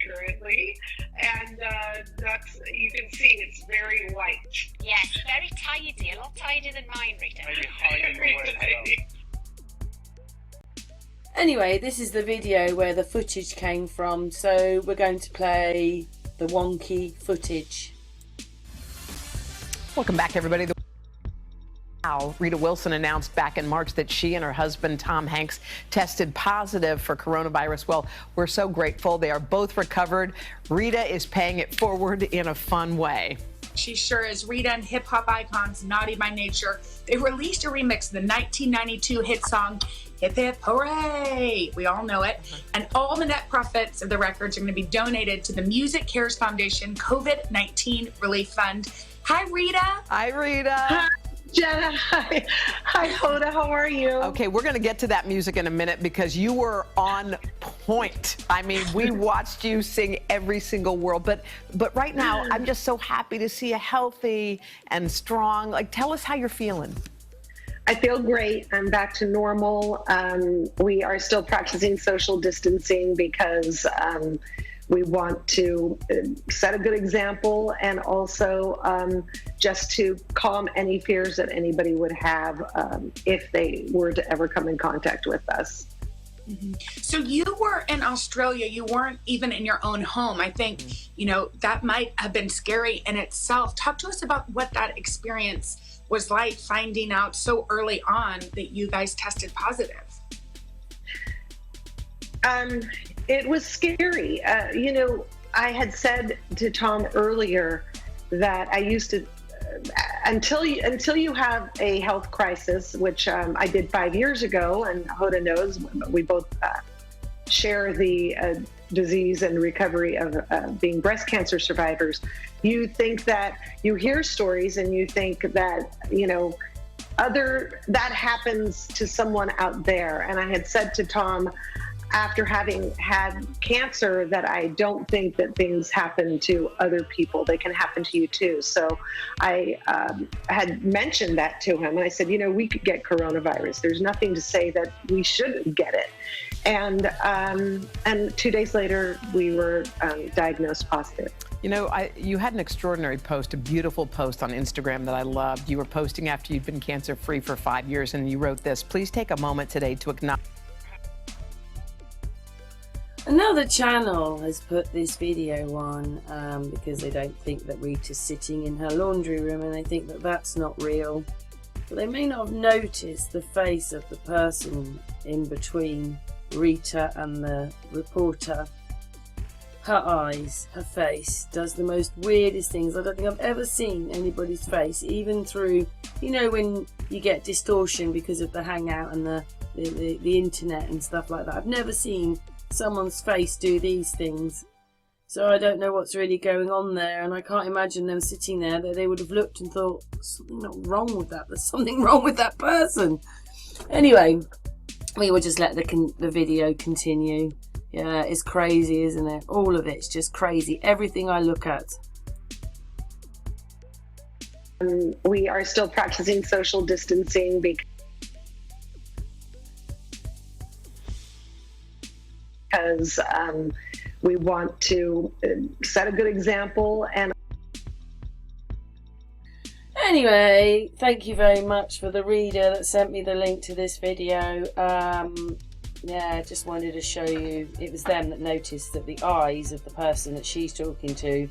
currently, and that's, you can see it's very white. Yes, very tidy, a lot tidier than mine, Rita. Maybe hiding away as well. Anyway, this is the video where the footage came from, so we're going to play the wonky footage. Welcome back, everybody. Rita Wilson announced back in March that she and her husband, Tom Hanks, tested positive for coronavirus. Well, we're so grateful. They are both recovered. Rita is paying it forward in a fun way. She sure is. Rita and hip-hop icons Naughty by Nature, they released a remix of the 1992 hit song Hip Hip Hooray! We all know it. And all the net profits of the records are going to be donated to the Music Cares Foundation COVID-19 Relief Fund. Hi, Rita. Hi, Rita. Hi, Jenna. Hi, Hoda. How are you? Okay, we're going to get to that music in a minute because you were on point. I mean, we watched you sing every single word. But right now, I'm just so happy to see you healthy and strong. Like, tell us how you're feeling. I feel great. I'm back to normal. We are still practicing social distancing because we want to set a good example and also just to calm any fears that anybody would have if they were to ever come in contact with us. Mm-hmm. So you were in Australia, you weren't even in your own home. I think, you know, that might have been scary in itself. Talk to us about what that experience was like, finding out so early on that you guys tested positive. It was scary. You know, I had said to Tom earlier that I used to, until you have a health crisis, which I did 5 years ago, and Hoda knows, we both share the disease and recovery of being breast cancer survivors. You think that you hear stories and you think that, you know, that happens to someone out there. And I had said to Tom, after having had cancer, that I don't think that things happen to other people. They can happen to you too. So I had mentioned that to him. And I said, you know, we could get coronavirus. There's nothing to say that we shouldn't get it. And 2 days later, we were diagnosed positive. You know, you had an extraordinary post, a beautiful post on Instagram that I loved. You were posting after you'd been cancer-free for 5 years, and you wrote this: please take a moment today to acknowledge. Another channel has put this video on because they don't think that Rita's sitting in her laundry room, and they think that that's not real. But they may not have noticed the face of the person in between Rita and the reporter. Her eyes, her face, does the most weirdest things. I don't think I've ever seen anybody's face, even through, you know, when you get distortion because of the Hangout and the internet and stuff like that. I've never seen someone's face do these things. So I don't know what's really going on there, and I can't imagine them sitting there that they would have looked and thought, something not wrong with that. There's something wrong with that person. Anyway, we will just let the video continue. Yeah, it's crazy, isn't it? All of it's just crazy. Everything I look at. We are still practicing social distancing because we want to set a good example. And anyway, thank you very much for the reader that sent me the link to this video. Yeah, I just wanted to show you, it was them that noticed that the eyes of the person that she's talking to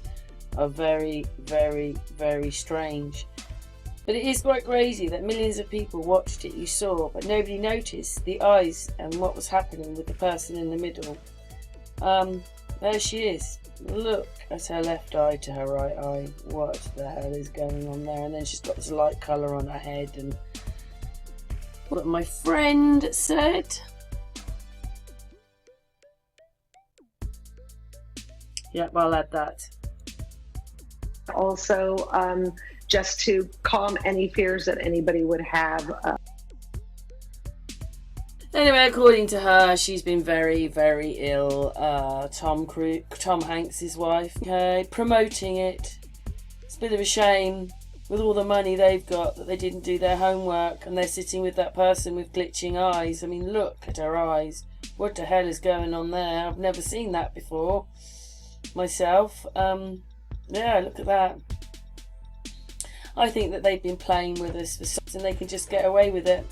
are very, very, very strange. But it is quite crazy that millions of people watched it, you saw, but nobody noticed the eyes and what was happening with the person in the middle. There she is. Look at her left eye to her right eye. What the hell is going on there? And then she's got this light colour on her head. And what my friend said. Yep, I'll add that. Also, just to calm any fears that anybody would have. Anyway, according to her, she's been very, very ill. Tom Hanks' wife, okay, promoting it. It's a bit of a shame with all the money they've got that they didn't do their homework and they're sitting with that person with glitching eyes. I mean, look at her eyes. What the hell is going on there? I've never seen that before. myself. Yeah, look at that. I think that they've been playing with us for something and they can just get away with it.